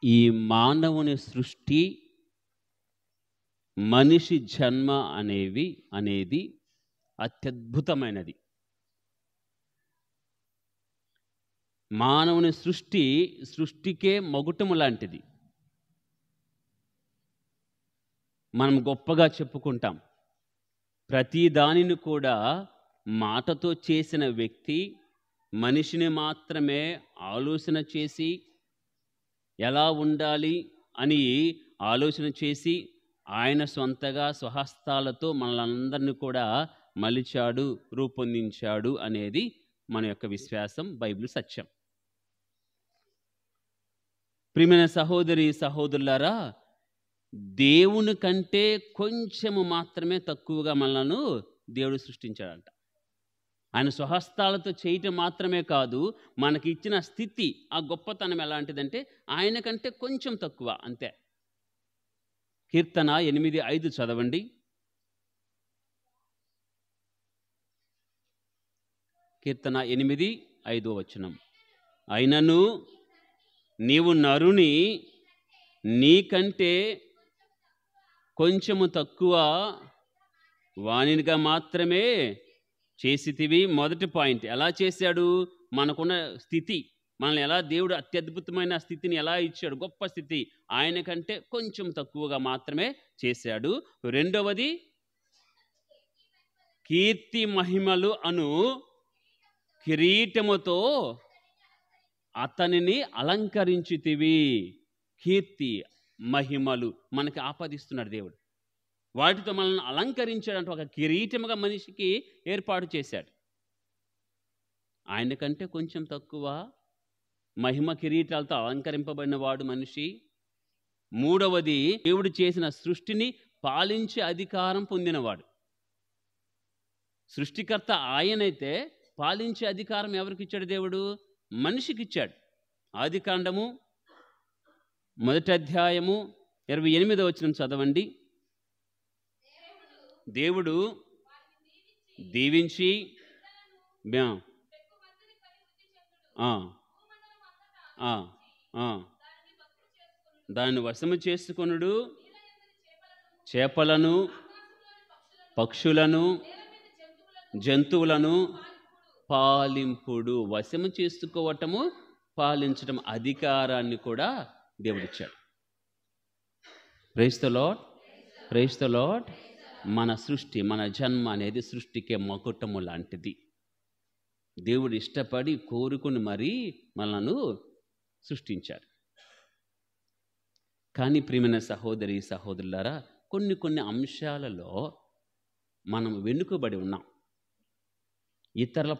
ఈ మానవుని సృష్టి, మనిషి జన్మ అనేది అత్యద్భుతమైనది. మానవుని సృష్టికే మగుటము లాంటిది. మనం గొప్పగా చెప్పుకుంటాం. ప్రతి దానిని కూడా మాటతో చేసిన వ్యక్తి మనిషిని మాత్రమే ఆలోచన చేసి ఎలా ఉండాలి అని ఆలోచన చేసి ఆయన సొంతగా స్వహస్తాలతో మనలందరినీ కూడా మలిచాడు, రూపొందించాడు అనేది మన యొక్క విశ్వాసం, బైబిల్ సత్యం. ప్రియమైన సహోదరి సహోదరులారా, దేవుని కంటే కొంచెము మాత్రమే తక్కువగా మనలను దేవుడు సృష్టించాడంట. ఆయన స్వహస్తాలతో చేయటం మాత్రమే కాదు, మనకి ఇచ్చిన స్థితి, ఆ గొప్పతనం ఎలాంటిదంటే ఆయన కంటే కొంచెం తక్కువ, అంతే. కీర్తన 8:5 చదవండి. కీర్తన 8:5 వచనం. అయినను నీవు నరుని నీకంటే కొంచెము తక్కువ వానిగా మాత్రమే చేసితివి. మొదటి పాయింట్, ఎలా చేశాడు? మనకున్న స్థితి, మనల్ని ఎలా దేవుడు అత్యద్భుతమైన స్థితిని ఎలా ఇచ్చాడు, గొప్ప స్థితి, ఆయన కంటే కొంచెం తక్కువగా మాత్రమే చేశాడు. రెండవది, కీర్తి మహిమలు అను కిరీటముతో అతనిని అలంకరించితివి. కీర్తి మహిమలు మనకి ఆపాదిస్తున్నాడు దేవుడు. వాటితో మనల్ని అలంకరించాడంటే ఒక కిరీటముగా మనిషికి ఏర్పాటు చేశాడు. ఆయన కంటే కొంచెం తక్కువ మహిమ కిరీటాలతో అలంకరింపబడిన వాడు మనిషి. మూడవది, దేవుడు చేసిన సృష్టిని పాలించే అధికారం పొందినవాడు. సృష్టికర్త ఆయనైతే పాలించే అధికారం ఎవరికి ఇచ్చాడు? దేవుడు మనిషికి ఇచ్చాడు. ఆదికాండము 1వ అధ్యాయము 28వ వచనం చదవండి. దేవుడు దీవించి దాన్ని వశము చేసుకొనుడు, చేపలను, పక్షులను, జంతువులను పాలింపుడు. వశము చేసుకోవటము, పాలించటం, అధికారాన్ని కూడా దేవుడిచ్చాడు. Praise the lord, praise the lord. మన సృష్టి, మన జన్మ అనేది సృష్టికే మకుటము లాంటిది. దేవుడు ఇష్టపడి కోరుకుని మరీ మనను సృష్టించాడు. కానీ ప్రియమైన సహోదరి సహోదరులారా, కొన్ని అంశాలలో మనం వెనుకబడి ఉన్నాం. ఇతర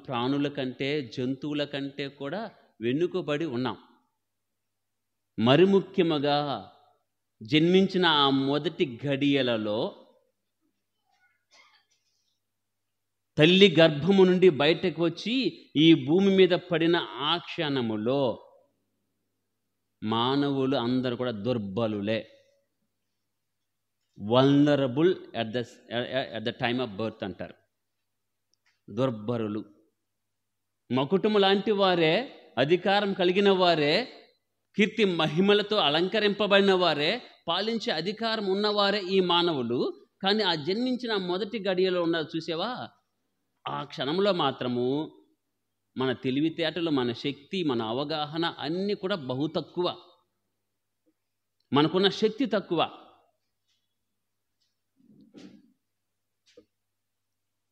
ప్రాణుల కంటే, జంతువుల కంటే కూడా వెనుకబడి ఉన్నాం. మరి ముఖ్యముగా జన్మించిన ఆ మొదటి గడియలలో, తల్లి గర్భము నుండి బయటకు వచ్చి ఈ భూమి మీద పడిన ఆ క్షణములో మానవులు అందరూ కూడా దుర్బలులే. Vulnerable at the time of birth అంటారు. దుర్బలులు, మకుటము లాంటి వారే, అధికారం కలిగిన వారే, కీర్తి మహిమలతో అలంకరింపబడిన వారే, పాలించే అధికారం ఉన్నవారే ఈ మానవులు. కానీ ఆ జన్మించిన మొదటి గడియలో ఉన్నారు చూసావా, ఆ క్షణంలో మాత్రము మన తెలివితేటలు, మన శక్తి, మన అవగాహన అన్నీ కూడా బహు తక్కువ. మనకున్న శక్తి తక్కువ.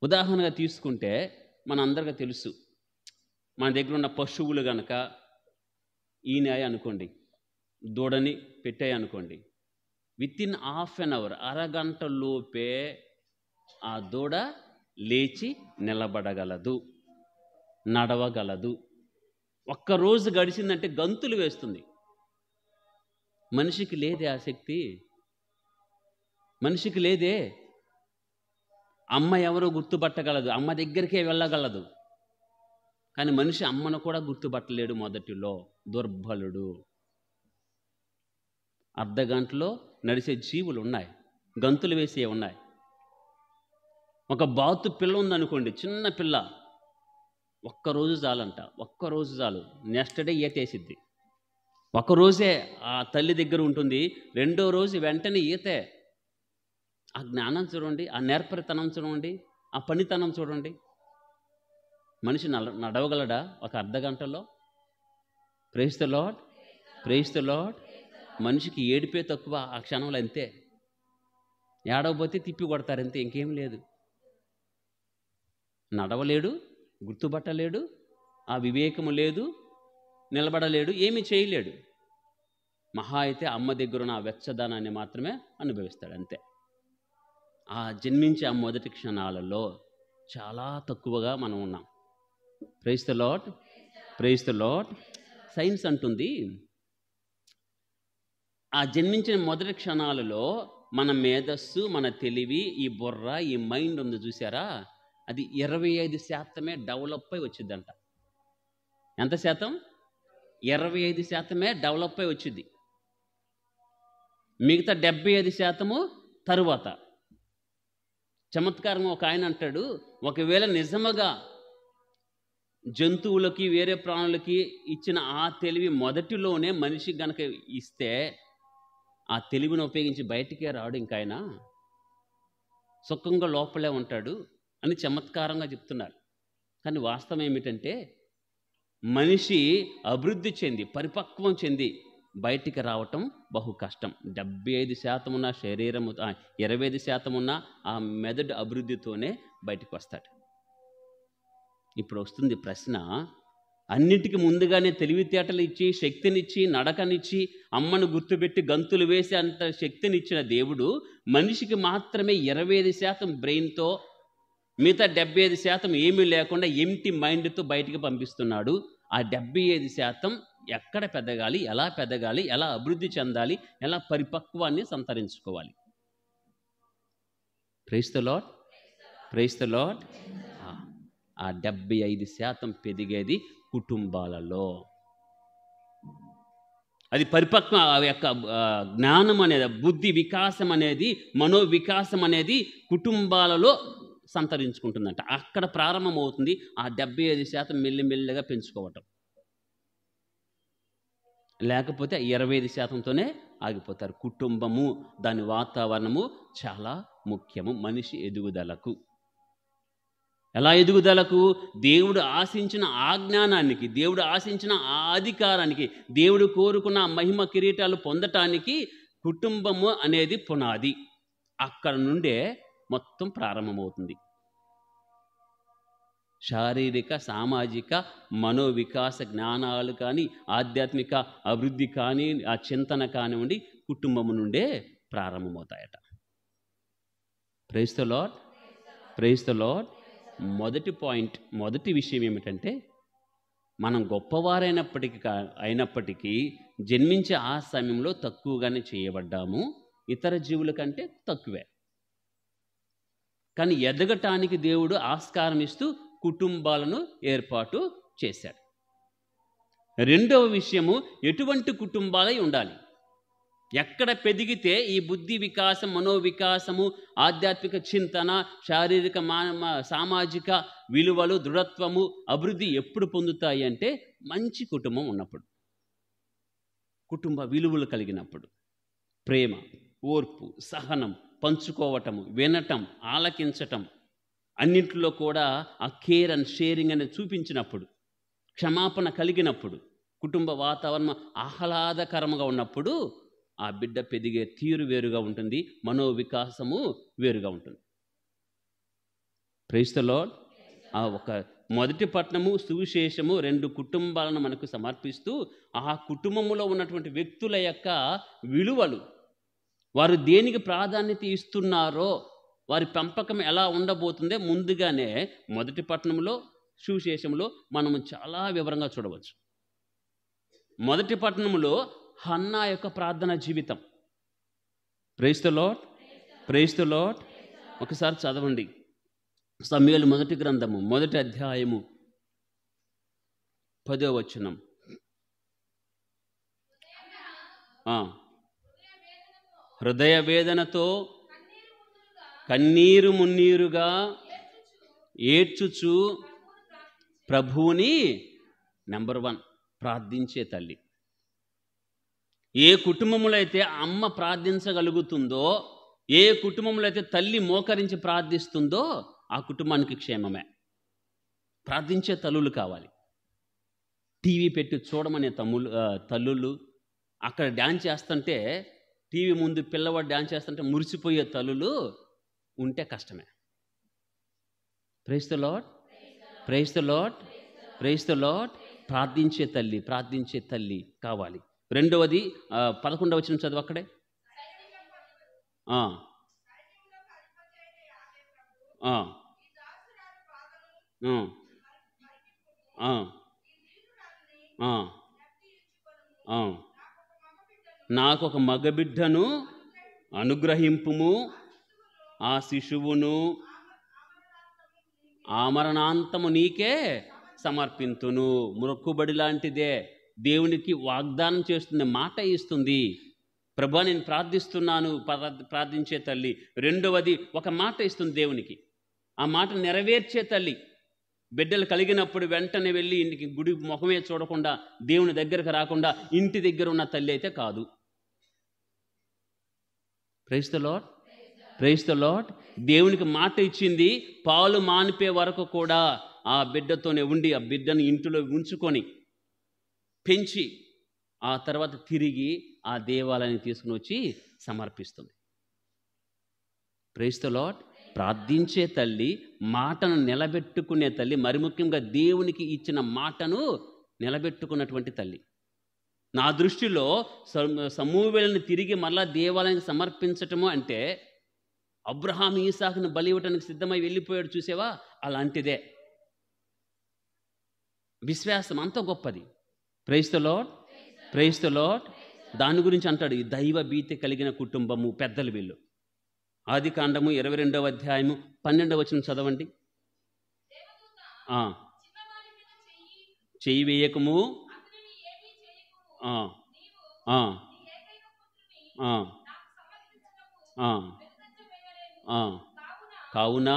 ఉదాహరణగా తీసుకుంటే మనందరికీ తెలుసు, మన దగ్గర ఉన్న పశువులు కనుక ఈనాయి అనుకోండి, దూడని పెట్టాయి అనుకోండి, వితిన్ హాఫ్ అన్ అవర్, అరగంట లోపే ఆ దూడ లేచి నిలబడగలదు, నడవగలదు. ఒక్కరోజు గడిచిందంటే గంతులు వేస్తుంది. మనిషికి లేదే ఆ శక్తి, మనిషికి లేదే. అమ్మ ఎవరో గుర్తుపట్టగలదు, అమ్మ దగ్గరికే వెళ్ళగలదు. కానీ మనిషి అమ్మను కూడా గుర్తుపట్టలేడు. మొదటిలో దుర్బలుడు. అర్ధగంటలో నడిచే జీవులు ఉన్నాయి, గంతులు వేసే ఉన్నాయి. ఒక బాతు పిల్ల ఉందనుకోండి, చిన్న పిల్ల, ఒక్కరోజు చాలంట, ఒక్కరోజు చాలు, నెక్స్ట్ డే ఈతేసిద్ది. ఒకరోజే ఆ తల్లి దగ్గర ఉంటుంది, రెండో రోజు వెంటనే ఈతే. ఆ జ్ఞానం చూడండి, ఆ నేర్పరితనం చూడండి, ఆ పనితనం చూడండి. మనిషి నడవగలడా ఒక అర్ధగంటలో? Praise the lord, praise the lord. మనిషికి ఏడిపే తక్కువ ఆ క్షణంలో, అంతే. ఏడవపోతే తిప్పి కొడతారు, అంతే, ఇంకేం లేదు. నడవలేడు, గుర్తుపట్టలేడు, ఆ వివేకము లేదు, నిలబడలేడు, ఏమీ చేయలేడు. మహా అయితే అమ్మ దగ్గరున్న ఆ వెచ్చదనాన్ని మాత్రమే అనుభవిస్తాడు, అంతే. ఆ జన్మించే ఆ మొదటి క్షణాలలో చాలా తక్కువగా మనం ఉన్నాం. Praise the lord, praise the lord. Science అంటుంది, ఆ జన్మించిన మొదటి క్షణాలలో మన మేధస్సు, మన తెలివి, ఈ బుర్ర, ఈ మైండ్ ఉంది చూసారా, అది 25% డెవలప్ అయి వచ్చిందంట. ఎంత శాతం? 25% డెవలప్ అయి వచ్చింది. మిగతా 75% తరువాత. చమత్కారం ఒక ఆయన అంటాడు, ఒకవేళ నిజముగా జంతువులకి, వేరే ప్రాణులకి ఇచ్చిన ఆ తెలివి మొదటిలోనే మనిషికి గనక ఇస్తే, ఆ తెలివిని ఉపయోగించి బయటికే రాడు ఇంకాయన, సుఖంగా లోపలే ఉంటాడు అని చమత్కారంగా చెప్తున్నారు. కానీ వాస్తవం ఏమిటంటే, మనిషి అభివృద్ధి చెంది, పరిపక్వం చెంది బయటికి రావటం బహు కష్టం. 75% ఉన్న శరీరము, 25% ఉన్న ఆ మెదడు అభివృద్ధితోనే బయటికి వస్తాడు. ఇప్పుడు వస్తుంది ప్రశ్న, అన్నిటికీ ముందుగానే తెలివితేటలు ఇచ్చి, శక్తినిచ్చి, నడకనిచ్చి, అమ్మను గుర్తుపెట్టి గంతులు వేసి అంత శక్తినిచ్చిన దేవుడు మనిషికి మాత్రమే 25% బ్రెయిన్తో, మిగతా 75% ఏమీ లేకుండా ఎంప్టీ మైండ్తో బయటికి పంపిస్తున్నాడు. ఆ 75% ఎక్కడ పెద్దగాలి, ఎలా పెద్దగాలి, ఎలా అభివృద్ధి చెందాలి, ఎలా పరిపక్వాన్ని సంతరించుకోవాలి? Praise the lord, praise the lord. ఆ 75% పెరిగేది కుటుంబాలలో. అది పరిపక్వ యొక్క జ్ఞానం అనేది, బుద్ధి వికాసం అనేది, మనోవికాసం అనేది కుటుంబాలలో సంతరించుకుంటుందంట. అక్కడ ప్రారంభమవుతుంది ఆ 75% మెల్లిమెల్లిగా పెంచుకోవటం. లేకపోతే 25%తోనే ఆగిపోతారు. కుటుంబము, దాని వాతావరణము చాలా ముఖ్యము మనిషి ఎదుగుదలకు. ఎలా ఎదుగుదలకు? దేవుడు ఆశించిన ఆ జ్ఞానానికి, దేవుడు ఆశించిన ఆ అధికారానికి, దేవుడు కోరుకున్న మహిమ కిరీటాలు పొందటానికి కుటుంబము అనేది పునాది. అక్కడ నుండే మొత్తం ప్రారంభమవుతుంది. శారీరక, సామాజిక, మనోవికాస జ్ఞానాలు కానీ, ఆధ్యాత్మిక అభివృద్ధి కానీ, ఆ చింతన కానివ్వండి, కుటుంబము నుండే ప్రారంభమవుతాయట. Praise the lord, praise the lord. మొదటి పాయింట్, మొదటి విషయం ఏమిటంటే, మనం గొప్పవారైనప్పటికీ జన్మించే ఆ సమయంలో తక్కువగానే చేయబడ్డాము, ఇతర జీవుల కంటే తక్కువే. కానీ ఎదగటానికి దేవుడు ఆస్కారం ఇస్తూ కుటుంబాలను ఏర్పాటు చేశాడు. రెండవ విషయము, ఎటువంటి కుటుంబాలై ఉండాలి? ఎక్కడ పెరిగితే ఈ బుద్ధి వికాసం, మనోవికాసము, ఆధ్యాత్మిక చింతన, శారీరక, సామాజిక విలువలు, దృఢత్వము, అభివృద్ధి ఎప్పుడు పొందుతాయి అంటే, మంచి కుటుంబం ఉన్నప్పుడు, కుటుంబ విలువలు కలిగినప్పుడు. ప్రేమ, ఓర్పు, సహనం, పంచుకోవటము, వినటం, ఆలకించటం, అన్నింటిలో కూడా ఆ కేర్ అండ్ షేరింగ్ అనేది చూపించినప్పుడు, క్షమాపణ కలిగినప్పుడు, కుటుంబ వాతావరణం ఆహ్లాదకరంగా ఉన్నప్పుడు ఆ బిడ్డ పెరిగే తీరు వేరుగా ఉంటుంది, మనోవికాసము వేరుగా ఉంటుంది. Praise the lord. ఆ ఒక మొదటి పట్టణము, సువిశేషము 2 కుటుంబాలను మనకు సమర్పిస్తూ, ఆ కుటుంబములో ఉన్నటువంటి వ్యక్తుల యొక్క విలువలు, వారు దేనికి ప్రాధాన్యత ఇస్తున్నారో, వారి పెంపకం ఎలా ఉండబోతుందో ముందుగానే మొదటి పట్టణంలో, సువిశేషంలో మనము చాలా వివరంగా చూడవచ్చు. మొదటి పట్టణంలో హన్నా యొక్క ప్రార్థన జీవితం. Praise the lord, praise the lord. ఒకసారి చదవండి, సమూయేలు మొదటి గ్రంథము 1వ అధ్యాయము 10వ వచనం. హృదయ వేదనతో కన్నీరు మున్నీరుగా ఏడ్చుచు ప్రభువుని, నెంబర్ 1, ప్రార్థించే తల్లి. ఏ కుటుంబంలో అయితే అమ్మ ప్రార్థించగలుగుతుందో, ఏ కుటుంబంలో అయితే తల్లి మోకరించి ప్రార్థిస్తుందో ఆ కుటుంబానికి క్షేమమే. ప్రార్థించే తల్లులు కావాలి. టీవీ పెట్టి చూడమనే తల్లులు, అక్కడ డ్యాన్స్ చేస్తుంటే టీవీ ముందు పిల్లవాడు డ్యాన్స్ చేస్తుంటే మురిసిపోయే తల్లులు ఉంటే కష్టమే. Praise the lord, praise the lord, praise the lord. ప్రార్థించే తల్లి కావాలి. రెండవది 11వ వచనం చదువు అక్కడే. ఆ, ఆ, ఆ, ఆ, ఆ. నాకు ఒక మగబిడ్డను అనుగ్రహింపుము, ఆ శిశువును ఆమరణాంతము నీకే సమర్పింతును. మొక్కుబడి లాంటిదే. దేవునికి వాగ్దానం చేస్తుంది, మాట ఇస్తుంది. ప్రభా నేను ప్రార్థిస్తున్నాను, ప్రార్థించే తల్లి. రెండవది ఒక మాట ఇస్తుంది దేవునికి, ఆ మాట నెరవేర్చే తల్లి. బిడ్డలు కలిగినప్పుడు వెంటనే వెళ్ళి ఇంటికి గుడి ముఖమే చూడకుండా, దేవుని దగ్గరకు రాకుండా ఇంటి దగ్గర ఉన్న తల్లి అయితే కాదు. Praise the lord, praise the lord. దేవునికి మాట ఇచ్చింది, పాలు మానిపే వరకు కూడా ఆ బిడ్డతోనే ఉండి ఆ బిడ్డను ఇంటిలో ఉంచుకొని పెంచి ఆ తర్వాత తిరిగి ఆ దేవాలయాన్ని తీసుకుని వచ్చి సమర్పిస్తుంది. Praise the lord. ప్రార్థించే తల్లి, మాటను నిలబెట్టుకునే తల్లి, మరి ముఖ్యంగా దేవునికి ఇచ్చిన మాటను నిలబెట్టుకున్నటువంటి తల్లి. నా దృష్టిలో సమూయేలుని తిరిగి మళ్ళా దేవాలయానికి సమర్పించటము అంటే అబ్రహాం ఈసాకును బలి ఇవ్వటానికి సిద్ధమై వెళ్ళిపోయాడు చూసేవా, అలాంటిదే. విశ్వాసం అంత గొప్పది. Praise the lord, praise the lord. దాని గురించి అంటాడు, ఈ దైవ భీతి కలిగిన కుటుంబము పెద్దలు వీళ్ళు. ఆదికాండము 22వ అధ్యాయము 12వ వచనం చదవండి. చెయ్యి వేయకము, కావున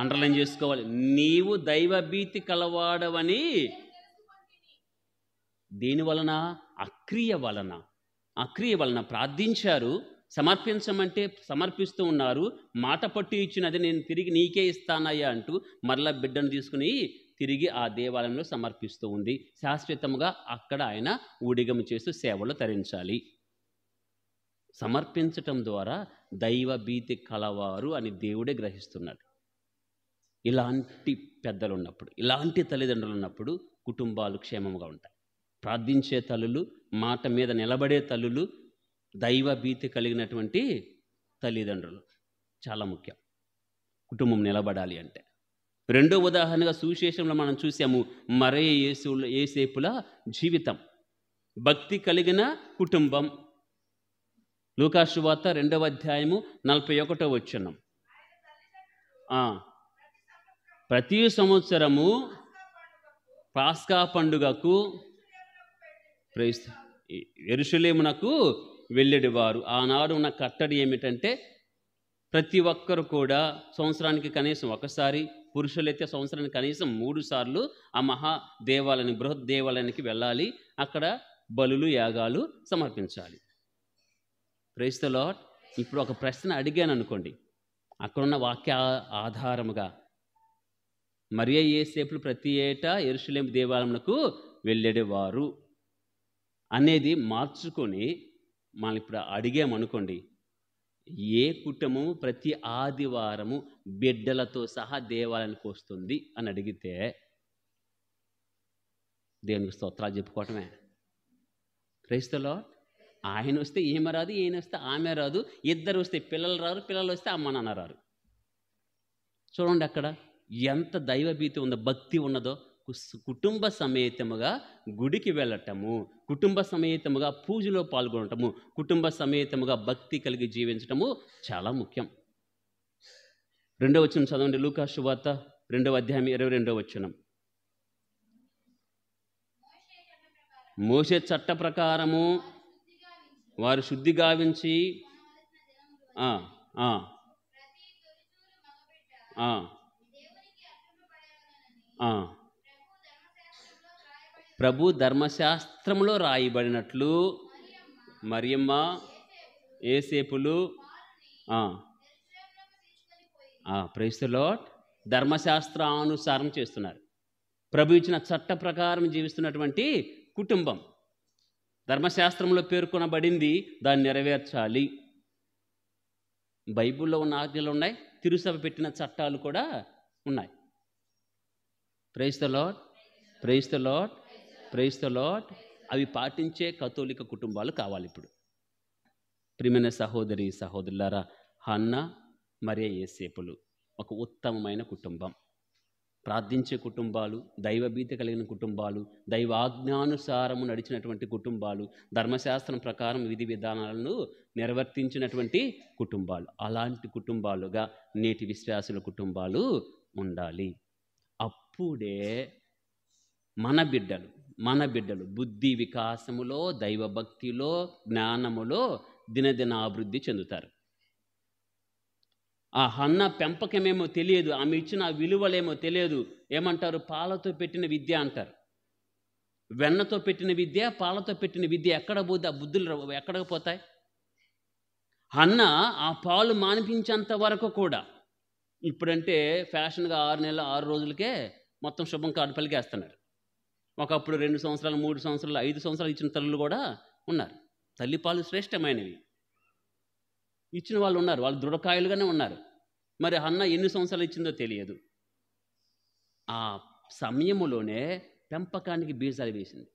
అండర్లైన్ చేసుకోవాలి, నీవు దైవభీతి కలవాడవని. దేని వలన? అక్రియ వలన ప్రార్థించారు. సమర్పించమంటే సమర్పిస్తూ ఉన్నారు. మాట పట్టు ఇచ్చినది నేను తిరిగి నీకే ఇస్తానయ్యా అంటూ మరలా బిడ్డను తీసుకుని తిరిగి ఆ దేవాలయంలో సమర్పిస్తూ ఉంది. శాశ్వతంగా అక్కడ ఆయన ఊడిగము చేస్తూ సేవలు తరించాలి. సమర్పించటం ద్వారా దైవ భీతి కలవారు అని దేవుడే గ్రహిస్తున్నాడు. ఇలాంటి పెద్దలు ఉన్నప్పుడు, ఇలాంటి తల్లిదండ్రులు ఉన్నప్పుడు కుటుంబాలు క్షేమంగా ఉంటాయి. ప్రార్థించే తల్లులు, మాట మీద నిలబడే తల్లులు, దైవ భీతి కలిగినటువంటి తల్లిదండ్రులు చాలా ముఖ్యం కుటుంబం నిలబడాలి అంటే. రెండో ఉదాహరణగా సువిశేషంలో మనం చూసాము, మరియ యోసేపుల జీవితం. భక్తి కలిగిన కుటుంబం. లూకా సువార్త 2వ అధ్యాయము 41వ వచనం. ప్రతి సంవత్సరము పాస్కా పండుగకు యెరూషలేమునకు వెళ్ళేవారు. ఆనాడు ఉన్న కట్టడి ఏమిటంటే ప్రతి ఒక్కరు కూడా సంవత్సరానికి కనీసం ఒకసారి, పురుషులైతే సంవత్సరానికి కనీసం 3 సార్లు ఆ మహా దేవాలయానికి, బృహత్ దేవాలయానికి వెళ్ళాలి. అక్కడ బలులు, యాగాలు సమర్పించాలి. Praise the lord. ఇప్పుడు ఒక ప్రశ్న అడిగాను అనుకోండి, అక్కడున్న వాక్య ఆధారముగా మరియ యోసేపులు ప్రతి ఏటా యెరూషలేము దేవాలయమునకు వెళ్ళేవారు అనేది మార్చుకొని మనం ఇప్పుడు అడిగామనుకోండి, ఏ కుటుంబము ప్రతి ఆదివారము బిడ్డలతో సహా దేవాలయానికి వస్తుంది అని అడిగితే దేవునికి స్తోత్రాలు చెప్పుకోవటమే. Praise the lord. ఆయన వస్తే ఈమె రాదు, ఈయన వస్తే ఆమె రాదు, ఇద్దరు వస్తే పిల్లలు రారు, పిల్లలు వస్తే అమ్మ నాన్న రారు. చూడండి అక్కడ ఎంత దైవభీతి ఉందో, భక్తి ఉన్నదో. కుటుంబ సమేతముగా గుడికి వెళ్ళటము, కుటుంబ సమేతముగా పూజలో పాల్గొనటము, కుటుంబ సమేతముగా భక్తి కలిగి జీవించటము చాలా ముఖ్యం. 2వ వచనం చదవండి. లూకా సువార్త 2వ అధ్యాయం 22వ వచనం. మోషే చట్ట ప్రకారము వారు శుద్ధి గావించి ప్రభు ధర్మశాస్త్రంలో రాయబడినట్లు మరియమ్మ, ఏసేపులు, ప్రైజ్ ది లార్డ్, ధర్మశాస్త్రానుసారం చేస్తున్నారు. ప్రభు ఇచ్చిన చట్ట ప్రకారం జీవిస్తున్నటువంటి కుటుంబం. ధర్మశాస్త్రంలో పేర్కొనబడింది, దాన్ని నెరవేర్చాలి. బైబిల్లో ఉన్న ఆజ్ఞలు ఉన్నాయి, తిరుసభ పెట్టిన చట్టాలు కూడా ఉన్నాయి. Praise the lord, praise the lord, praise the lord. అవి పాటించే కథోలిక కుటుంబాలు కావాలి ఇప్పుడు. ప్రియమైన సహోదరి సహోదరులారా, హన్నా మరియ యోసేపులు ఒక ఉత్తమమైన కుటుంబం. ప్రార్థించే కుటుంబాలు, దైవభీతి కలిగిన కుటుంబాలు, దైవాజ్ఞానుసారము నడిచినటువంటి కుటుంబాలు, ధర్మశాస్త్రం ప్రకారం విధి విధానాలను నిర్వర్తించినటువంటి కుటుంబాలు. అలాంటి కుటుంబాలుగా నేటి విశ్వాసుల కుటుంబాలు ఉండాలి. అప్పుడే మన బిడ్డలు బుద్ధి వికాసములో, దైవభక్తిలో, జ్ఞానములో దినదినాభివృద్ధి చెందుతారు. ఆ హన్న పెంపకమేమో తెలియదు, ఆమె ఇచ్చిన విలువలేమో తెలియదు. ఏమంటారు? పాలతో పెట్టిన విద్య అంటారు. వెన్నతో పెట్టిన విద్య, పాలతో పెట్టిన విద్య ఎక్కడ పోతే ఆ బుద్ధులు ఎక్కడికి పోతాయి? హన్న ఆ పాలు మానిపించేంత వరకు కూడా, ఇప్పుడంటే ఫ్యాషన్గా 6 నెలలు 6 రోజులకే మొత్తం శుభం కార్డు పలికేస్తున్నారు. ఒకప్పుడు 2 సంవత్సరాలు, 3 సంవత్సరాలు, 5 సంవత్సరాలు ఇచ్చిన తల్లులు కూడా ఉన్నారు. తల్లిపాలు శ్రేష్టమైనవి ఇచ్చిన వాళ్ళు ఉన్నారు, వాళ్ళు దృఢకాయలుగానే ఉన్నారు. మరి హన్న ఎన్ని సంవత్సరాలు ఇచ్చిందో తెలియదు. ఆ సమయములోనే పెంపకానికి బీజాలు వేసింది.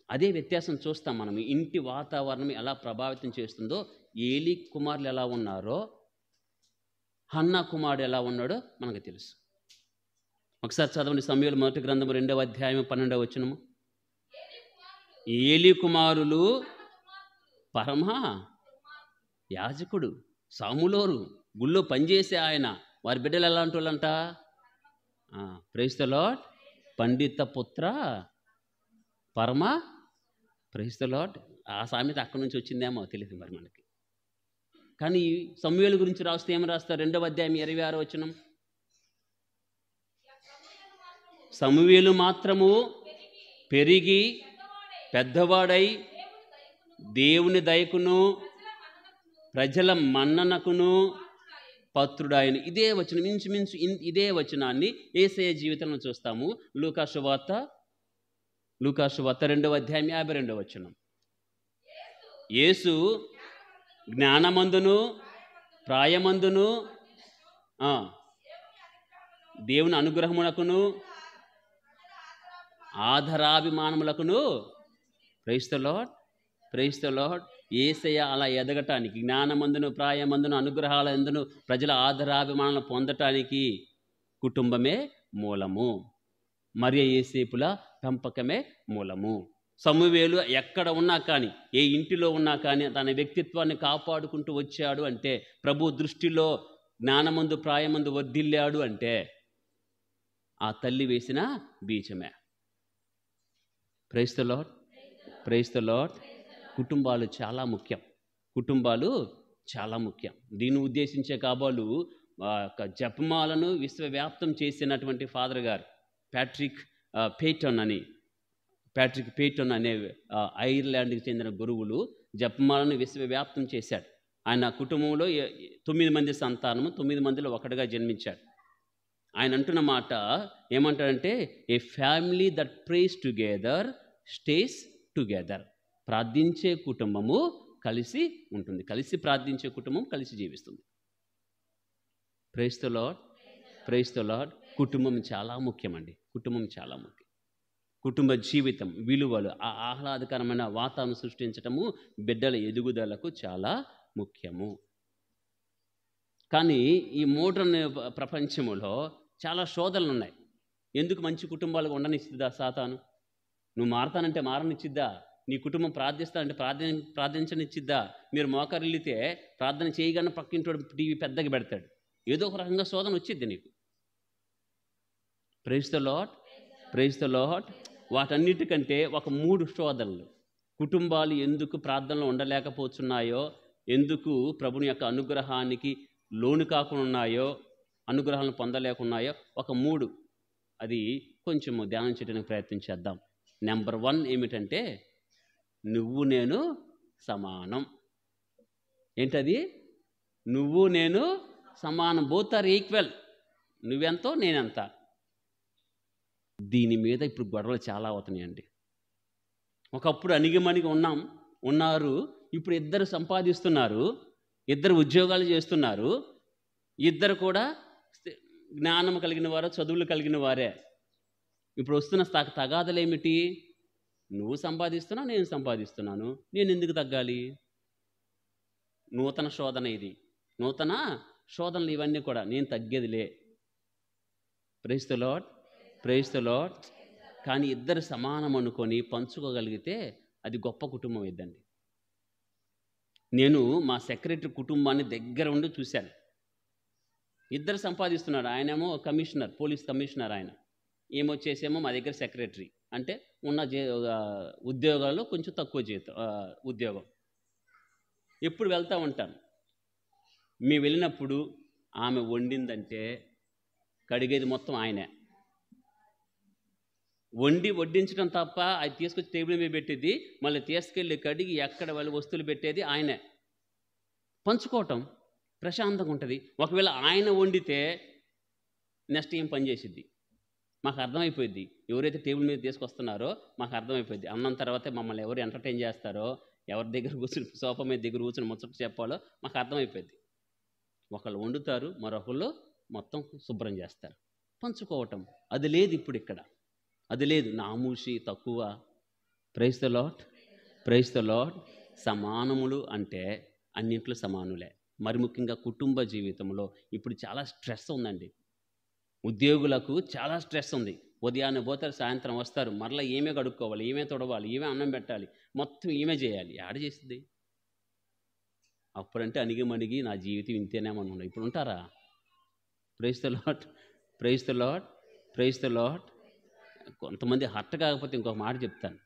అదే వ్యత్యాసం చూస్తాం మనం. ఇంటి వాతావరణం ఎలా ప్రభావితం చేస్తుందో, ఏలీ కుమారులు ఎలా ఉన్నారో, హన్నా కుమారుడు ఎలా ఉన్నాడో మనకు తెలుసు. ఒకసారి చదవండి, సమూయేలు మొదటి గ్రంథము 2వ అధ్యాయం 12వ వచనము. ఏలీ కుమారులు పరమ యాజకుడు సాములోరు, గుళ్ళో పనిచేసే ఆయన, వారి బిడ్డలు ఎలాంటి వాళ్ళంట? ప్రైజ్ ది లార్డ్, పండిత పుత్ర పరమ. Praise the lord. ఆ సామెత అక్కడి నుంచి వచ్చిందేమో తెలియదు మరి మనకి. కానీ సమూయేలు గురించి రాస్తే ఏమి రాస్తారు? 2వ అధ్యాయం 26వ వచనం. సమూయేలు మాత్రము పెరిగి పెద్దవాడై దేవుని దయకును ప్రజల మన్ననకును పత్రుడాయన. ఇదే వచనం, మించుమించు ఇదే వచనాన్ని యేసయ్య జీవితంలో చూస్తాము. లూకా సువార్త 2వ అధ్యాయం 52వ వచనం. యేసు జ్ఞానమందును ప్రాయమందును దేవుని అనుగ్రహమునకును ఆధరాభిమానములకును, praise the lord, praise the lord. Yesayya అలా ఎదగటానికి, జ్ఞానమందును ప్రాయమందును అనుగ్రహాలందును ప్రజల ఆదరాభిమానాలను పొందటానికి కుటుంబమే మూలము. మరియ యోసేపుల పెంపకమే మూలము. సమూయేలు ఎక్కడ ఉన్నా కానీ, ఏ ఇంటిలో ఉన్నా కానీ తన వ్యక్తిత్వాన్ని కాపాడుకుంటూ వచ్చాడు అంటే, ప్రభు దృష్టిలో జ్ఞానమందు ప్రాయమందు వర్ధిల్లాడు అంటే ఆ తల్లి వేసిన బీజమే. Praise the lord, praise the lord. కుటుంబాలు చాలా ముఖ్యం, కుటుంబాలు చాలా ముఖ్యం. దీన్ని ఉద్దేశించే కాబోలు జపమాలను విశ్వవ్యాప్తం చేసినటువంటి ఫాదర్ గారు ప్యాట్రిక్ పేటన్ అనే ఐర్లాండ్కి చెందిన గురువులు జపమాలను విశ్వవ్యాప్తం చేశాడు. ఆయన కుటుంబంలో 9 మంది సంతానము, 9 మందిలో ఒకటిగా జన్మించాడు. ఆయన అంటున్న మాట ఏమంటాడంటే, a family that prays together stays together. ప్రార్థించే కుటుంబము కలిసి ఉంటుంది, కలిసి ప్రార్థించే కుటుంబం కలిసి జీవిస్తుంది. Praise the lord, praise the lord. కుటుంబం చాలా ముఖ్యమండి, కుటుంబం చాలా ముఖ్యం. కుటుంబ జీవితం విలువలు, ఆ ఆహ్లాదకరమైన వాతావరణం సృష్టించటము బిడ్డల ఎదుగుదలకు చాలా ముఖ్యము. కానీ ఈ మోడ్రన్ ప్రపంచంలో చాలా శోధనలు ఉన్నాయి. ఎందుకు మంచి కుటుంబాలకు ఉండనిచ్చిద్దా సాతాను? నువ్వు మారతానంటే మారనిచ్చిద్దా? నీ కుటుంబం ప్రార్థిస్తానంటే ప్రార్థించనిచ్చిద్దా? మీరు మోకరిల్లితే ప్రార్థన చేయగానే పక్కింటోడు టీవీ పెద్దగా పెడతాడు. ఏదో ఒక రకంగా శోధన వచ్చిద్ది నీకు. Praise the lord, praise the lord. వాటన్నిటికంటే ఒక 3 శోధనలు. కుటుంబాలు ఎందుకు ప్రార్థనలో ఉండలేకపోతున్నాయో, ఎందుకు ప్రభుని యొక్క అనుగ్రహానికి లోను కాకుండా ఉన్నాయో, అనుగ్రహాలను పొందలేకున్నాయో, ఒక 3 అది కొంచెము ధ్యానం చేయడానికి ప్రయత్నం చేద్దాం. నెంబర్ 1 ఏమిటంటే, నువ్వు నేను సమానం. ఏంటది? నువ్వు నేను సమానం. Both are equal. నువ్వెంతో నేనెంత. దీని మీద ఇప్పుడు గొడవలు చాలా అవుతున్నాయండి. ఒకప్పుడు అణిగిమణిగి ఉన్నారు. ఇప్పుడు ఇద్దరు సంపాదిస్తున్నారు, ఇద్దరు ఉద్యోగాలు చేస్తున్నారు, ఇద్దరు కూడా జ్ఞానం కలిగిన వారు, చదువులు కలిగిన వారే. ఇప్పుడు వస్తున్న తగాదలు ఏమిటి? నువ్వు సంపాదిస్తున్నావు, నేను సంపాదిస్తున్నాను, నేను ఎందుకు తగ్గాలి? నూతన శోధన ఇది. నూతన శోధనలు ఇవన్నీ కూడా. నేను తగ్గేదిలే. Praise the lord, praise the lord. కానీ ఇద్దరు సమానం అనుకొని పంచుకోగలిగితే అది గొప్ప కుటుంబం ఇద్దండి. నేను మా సెక్రటరీ కుటుంబాన్ని దగ్గర ఉండి చూశాను. ఇద్దరు సంపాదిస్తున్నాడు. ఆయనేమో కమిషనర్, పోలీస్ కమిషనర్. ఆయన ఏమొచ్చేసేమో మా దగ్గర సెక్రటరీ. అంటే ఉన్న ఉద్యోగాల్లో కొంచెం తక్కువ జీతం ఉద్యోగం. ఎప్పుడు వెళ్తూ ఉంటాను. మేము వెళ్ళినప్పుడు ఆమె వండిందంటే కడిగేది మొత్తం ఆయనే. వడ్డించడం తప్ప అది తీసుకొచ్చి టేబుల్ మీద పెట్టేది, మళ్ళీ తీసుకెళ్ళి కడిగి ఎక్కడ వాళ్ళ వస్తువులు పెట్టేది ఆయనే. పంచుకోవటం ప్రశాంతంగా ఉంటుంది. ఒకవేళ ఆయన వండితే నెక్స్ట్ ఏం పని చేసిద్ది మాకు అర్థమైపోయింది. ఎవరైతే టేబుల్ మీద తీసుకొస్తున్నారో మాకు అర్థమైపోయింది. అన్నం తర్వాత మమ్మల్ని ఎవరు ఎంటర్టైన్ చేస్తారో, ఎవరి దగ్గర కూర్చుని సోఫా మీద దగ్గర కూర్చుని ముచ్చట చెప్పాలో మాకు అర్థమైపోయింది. ఒకళ్ళు వండుతారు, మరొకళ్ళు మొత్తం శుభ్రం చేస్తారు. పంచుకోవటం అది లేదు ఇప్పుడు ఇక్కడ. అది లేదు. నామూషి, తక్కువ. Praise the lord, praise the lord. సమానములు అంటే అన్నింట్లో సమానులే. మరి ముఖ్యంగా కుటుంబ జీవితంలో ఇప్పుడు చాలా స్ట్రెస్ ఉందండి. ఉద్యోగులకు చాలా స్ట్రెస్ ఉంది. ఉదయాన్నే పోతారు, సాయంత్రం వస్తారు, మరలా ఈమె కడుక్కోవాలి, ఈమె తొడవాలి, ఈమె అన్నం పెట్టాలి, మొత్తం ఈమె చేయాలి. యాడ చేసింది? అప్పుడంటే అణిగిమణిగి నా జీవితం ఇంతేనేమన్నా. ఇప్పుడు ఉంటారా? Praise the lord, praise the lord, praise the lord. కొంతమంది హర్ట్ కాకపోతే ఇంకొక మాట చెప్తాను.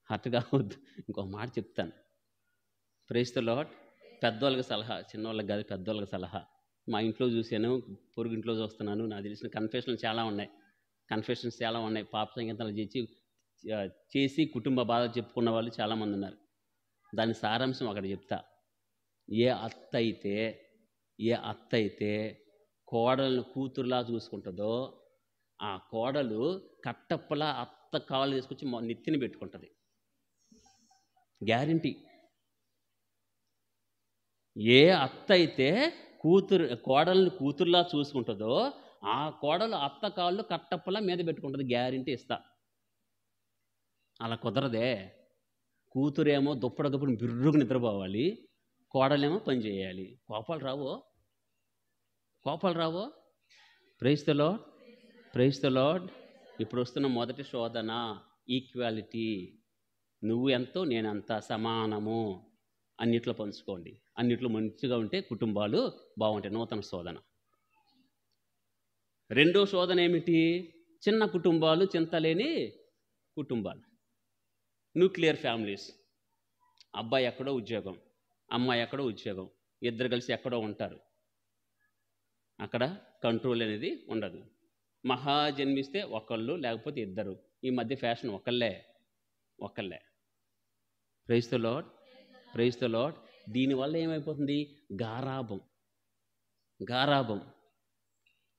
హర్ట్ కావద్దు, ఇంకొక మాట చెప్తాను. Praise the lord. పెద్దవాళ్ళకి సలహా, చిన్నవాళ్ళకి కాదు, పెద్దవాళ్ళకి సలహా. మా ఇంట్లో చూశాను, పొరుగింట్లో చూస్తున్నాను. నాకు తెలిసిన కన్ఫెషన్లు చాలా ఉన్నాయి. కన్ఫెషన్స్ చాలా ఉన్నాయి. పాప సంగీతాలు చేసి కుటుంబ బాధ చెప్పుకున్న వాళ్ళు చాలామంది ఉన్నారు. దాని సారాంశం అక్కడ చెప్తా. ఏ అత్త అయితే కోడలను కూతురులా చూసుకుంటుందో, ఆ కోడలు కట్టప్పలా అత్త కాళ్ళు తీసుకొచ్చి నెత్తిని పెట్టుకుంటుంది. గ్యారంటీ. ఏ అత్త అయితే కోడల్ని కూతురులా చూసుకుంటుందో, ఆ కోడలు అత్త కాళ్ళు కట్టప్పలా మీద పెట్టుకుంటుంది. గ్యారంటీ ఇస్తా. అలా కుదరదే. కూతురేమో దుప్పటి బిర్రుగా నిద్రపోవాలి, కోడలేమో పని చేయాలి. కోపాలు రావో? Praise the lord, praise the lord. ఇప్పుడు వస్తున్న మొదటి శోధన ఈక్వాలిటీ. నువ్వు ఎంతో నేనంత సమానము. అన్నిట్లో పంచుకోండి. అన్నిట్లో మంచిగా ఉంటే కుటుంబాలు బాగుంటాయి. నూతన శోధన. రెండో శోధన ఏమిటి? చిన్న కుటుంబాలు, చింతలేని కుటుంబాలు, న్యూక్లియర్ ఫ్యామిలీస్. అబ్బాయి ఎక్కడో ఉద్యోగం, అమ్మాయి ఎక్కడో ఉద్యోగం, ఇద్దరు కలిసి ఎక్కడో ఉంటారు. అక్కడ కంట్రోల్ అనేది ఉండదు. మహా జన్మిస్తే ఒకళ్ళు, లేకపోతే ఇద్దరు. ఈ మధ్య ఫ్యాషన్ ఒకళ్ళే. Praise the lord, praise the lord. దీనివల్ల ఏమైపోతుంది? గారాబం.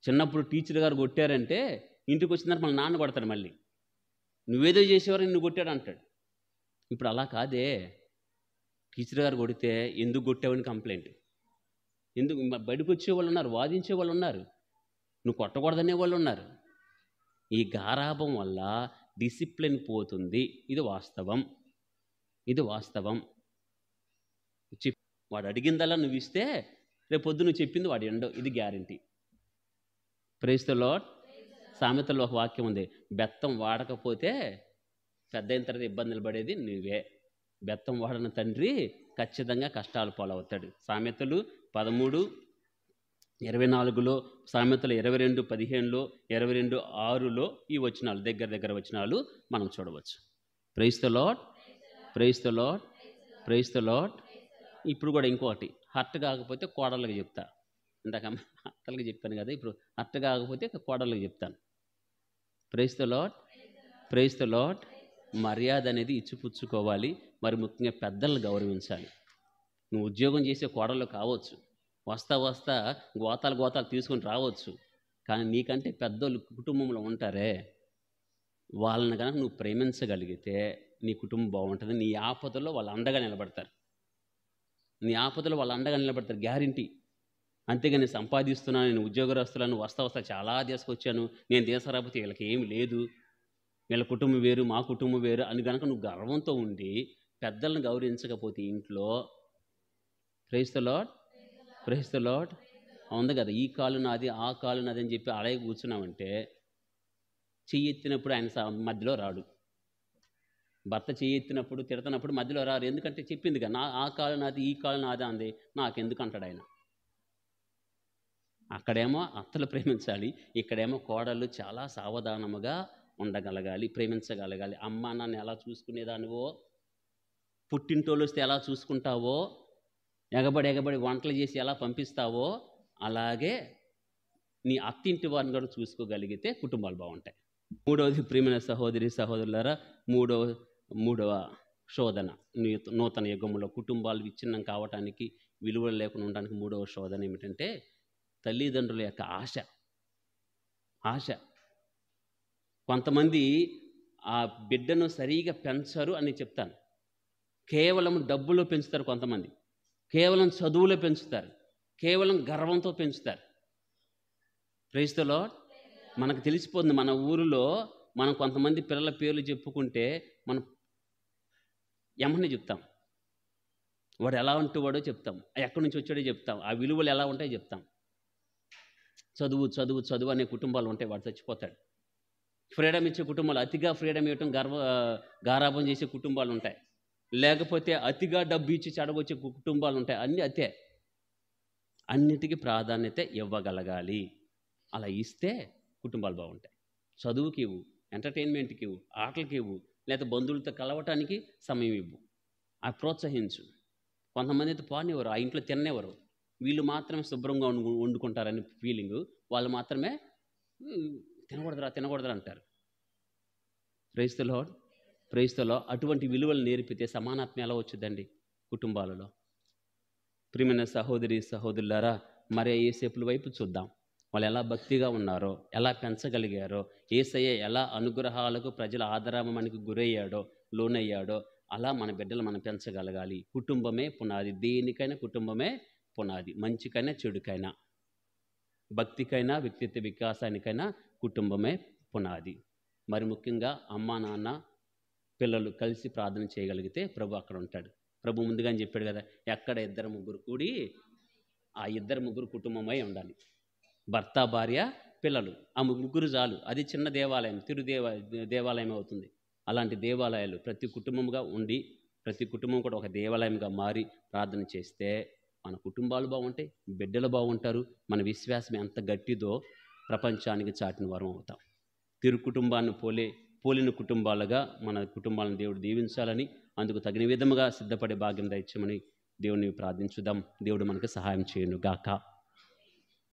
చిన్నప్పుడు టీచర్ గారు కొట్టారంటే ఇంటికి వచ్చిన తర్వాత మళ్ళీ నాన్న కొడతాడు. మళ్ళీ నువ్వేదో చేసేవారు, నిన్ను కొట్టాడు అంటాడు. ఇప్పుడు అలా కాదే. టీచర్ గారు కొడితే ఎందుకు కొట్టావని కంప్లైంట్. ఎందుకు బయటకు వచ్చేవాళ్ళు ఉన్నారు, వాదించే వాళ్ళు ఉన్నారు, నువ్వు కొట్టకూడదనే వాళ్ళు ఉన్నారు. ఈ గారాబం వల్ల డిసిప్లిన్ పోతుంది. ఇది వాస్తవం. వాడు అడిగిందల్లా నువ్వు ఇస్తే రేపు పొద్దు నువ్వు చెప్పింది వాడు ఎండో. ఇది గ్యారంటీ. Praise the lord. సామెతల్లో ఒక వాక్యం ఉంది, బెత్తం వాడకపోతే పెద్ద అయిన తర్వాత ఇబ్బందులు పడేది నువ్వే. బెత్తం వాడని తండ్రి ఖచ్చితంగా కష్టాలు పాలవుతాడు. సామెతలు 13:24, సామెతలు 22:15, 22:6 ఈ వచనాలు, దగ్గర వచనాలు మనం చూడవచ్చు. Praise the lord, praise the lord, praise the lord. ఇప్పుడు కూడా ఇంకోటి, హర్ట్ కాకపోతే కోడళ్ళకి చెప్తా. ఇందాక అత్తలకి చెప్పాను కదా, ఇప్పుడు హర్ట్ కాకపోతే కోడళ్ళకి చెప్తాను. Praise the lord, praise the lord, మర్యాద అనేది ఇచ్చిపుచ్చుకోవాలి. మరి ముఖ్యంగా పెద్దలను గౌరవించాలి. నువ్వు ఉద్యోగం చేసే కోడలు కావచ్చు, వస్తా వస్తా గోతాలు తీసుకొని రావచ్చు, కానీ నీకంటే పెద్దోళ్ళు కుటుంబంలో ఉంటారే, వాళ్ళని కనుక నువ్వు ప్రేమించగలిగితే నీ కుటుంబం బాగుంటుంది. నీ ఆపదలో వాళ్ళు అండగా నిలబడతారు. గ్యారంటీ. అంతేగాని నేను సంపాదిస్తున్నాను, నేను ఉద్యోగస్తులను, వస్తా చాలా తీసుకొచ్చాను, నేను తీసుకురాకపోతే వీళ్ళకి ఏమి లేదు, వీళ్ళ కుటుంబం వేరు మా కుటుంబం వేరు అని కనుక నువ్వు గర్వంతో ఉండి పెద్దలను గౌరవించకపోతే ఇంట్లో, ప్రైజ్ ద లార్డ్ ఉంది కదా, ఈ కాలు నాది ఆ కాలు నాది అని చెప్పి అలాగే కూర్చున్నామంటే చెయ్యి ఎత్తినప్పుడు ఆయన మధ్యలో రాడు. భర్త చెయ్యి ఎత్తినప్పుడు తిడుతున్నప్పుడు మధ్యలో రారు. ఎందుకంటే చెప్పింది కదా, ఆ కాలు నాది ఈ కాలు నాది అంది, నాకెందుకు అంటాడు ఆయన. అక్కడేమో అత్తలు ప్రేమించాలి, ఇక్కడేమో కోడళ్ళు చాలా సావధానముగా ఉండగలగాలి, ప్రేమించగలగాలి. అమ్మ నాన్న ఎలా చూసుకునేదానివో, పుట్టింటోళ్ళు వస్తే ఎలా చూసుకుంటావో, ఎగబడి వంటలు చేసి ఎలా పంపిస్తావో, అలాగే నీ అత్తింటి వారిని కూడా చూసుకోగలిగితే కుటుంబాలు బాగుంటాయి. మూడవది, ప్రియమైన సహోదరి సహోదరులారా, మూడవ శోధన, నూతన యుగంలో కుటుంబాలు విచ్ఛిన్నం కావటానికి, విలువలు లేకుండా ఉండడానికి మూడవ శోధన ఏమిటంటే తల్లిదండ్రుల యొక్క ఆశ. కొంతమంది ఆ బిడ్డను సరిగా పెంచరు అని చెప్తాను. కేవలం డబ్బులో పెంచుతారు, కొంతమంది కేవలం చదువులో పెంచుతారు, కేవలం గర్వంతో పెంచుతారు. Praise the lord. మనకు తెలిసిపోతుంది, మన ఊరిలో మనం కొంతమంది పిల్లల పేర్లు చెప్పుకుంటే మనం ఎమ్మని చెప్తాం, వాడు ఎలా ఉంటేవాడో చెప్తాం, ఎక్కడి నుంచి వచ్చాడో చెప్తాం, ఆ విలువలు ఎలా ఉంటాయో చెప్తాం. చదువు అనే కుటుంబాలు ఉంటాయి, వాడు చచ్చిపోతాడు. ఫ్రీడమ్ ఇచ్చే కుటుంబాలు, అతిగా ఫ్రీడమ్ ఇవ్వటం, గారాబం చేసే కుటుంబాలు ఉంటాయి. లేకపోతే అతిగా డబ్బు ఇచ్చి చెడగొచ్చే కుటుంబాలు ఉంటాయి. అన్నీ అతే. అన్నిటికీ ప్రాధాన్యత ఇవ్వగలగాలి. అలా ఇస్తే కుటుంబాలు బాగుంటాయి. చదువుకి ఇవ్వు, ఎంటర్టైన్మెంట్కి ఇవ్వు, ఆటలకి ఇవ్వు, లేదా బంధువులతో కలవటానికి సమయం ఇవ్వు, ఆ ప్రోత్సహించు. కొంతమంది అయితే పోనివ్వరు, ఆ ఇంట్లో తినేవారు, వీళ్ళు మాత్రమే శుభ్రంగా వండుకుంటారని ఫీలింగు, వాళ్ళు మాత్రమే తినకూడదురా అంటారు. Praise the lord. అటువంటి విలువలు నేర్పితే సమానత్వం ఎలా వచ్చిందండి కుటుంబాలలో? ప్రియమైన సహోదరి సహోదరులారా, మరి యేసేపుల వైపు చూద్దాం. వాళ్ళు ఎలా భక్తిగా ఉన్నారో, ఎలా పెంచగలిగారో, యేసయ్య ఎలా అనుగ్రహాలకు ప్రజల ఆదరామనికి గురయ్యాడో, లోనయ్యాడో, అలా మన బిడ్డలు మనం పెంచగలగాలి. కుటుంబమే పునాది. దేనికైనా కుటుంబమే పునాది. మంచికైనా చెడుకైనా, భక్తికైనా వ్యక్తిత్వ వికాసానికైనా కుటుంబమే పునాది. మరి ముఖ్యంగా అమ్మా నాన్న పిల్లలు కలిసి ప్రార్థన చేయగలిగితే ప్రభు అక్కడ ఉంటాడు. ప్రభు ముందుగానే చెప్పాడు కదా, ఎక్కడ 2-3 కూడి, ఆ 2-3 కుటుంబమై ఉండాలి. భర్త, భార్య, పిల్లలు, ఆ 3 చాలు. అది చిన్న దేవాలయం, దేవాలయం అవుతుంది. అలాంటి దేవాలయాలు ప్రతి కుటుంబంగా ఉండి, ప్రతి కుటుంబం కూడా ఒక దేవాలయంగా మారి ప్రార్థన చేస్తే మన కుటుంబాలు బాగుంటాయి, బిడ్డలు బాగుంటారు. మన విశ్వాసం ఎంత గట్టిదో ప్రపంచానికి చాటిన వారం అవుతాం. కుటుంబాన్ని పోలిన కుటుంబాలుగా మన కుటుంబాలను దేవుడు దీవించాలని, అందుకు తగిన విధముగా సిద్ధపడే భాగ్యం దయచేయమని దేవుని ప్రార్థించుదాం. దేవుడు మనకు సహాయం చేయను గాక.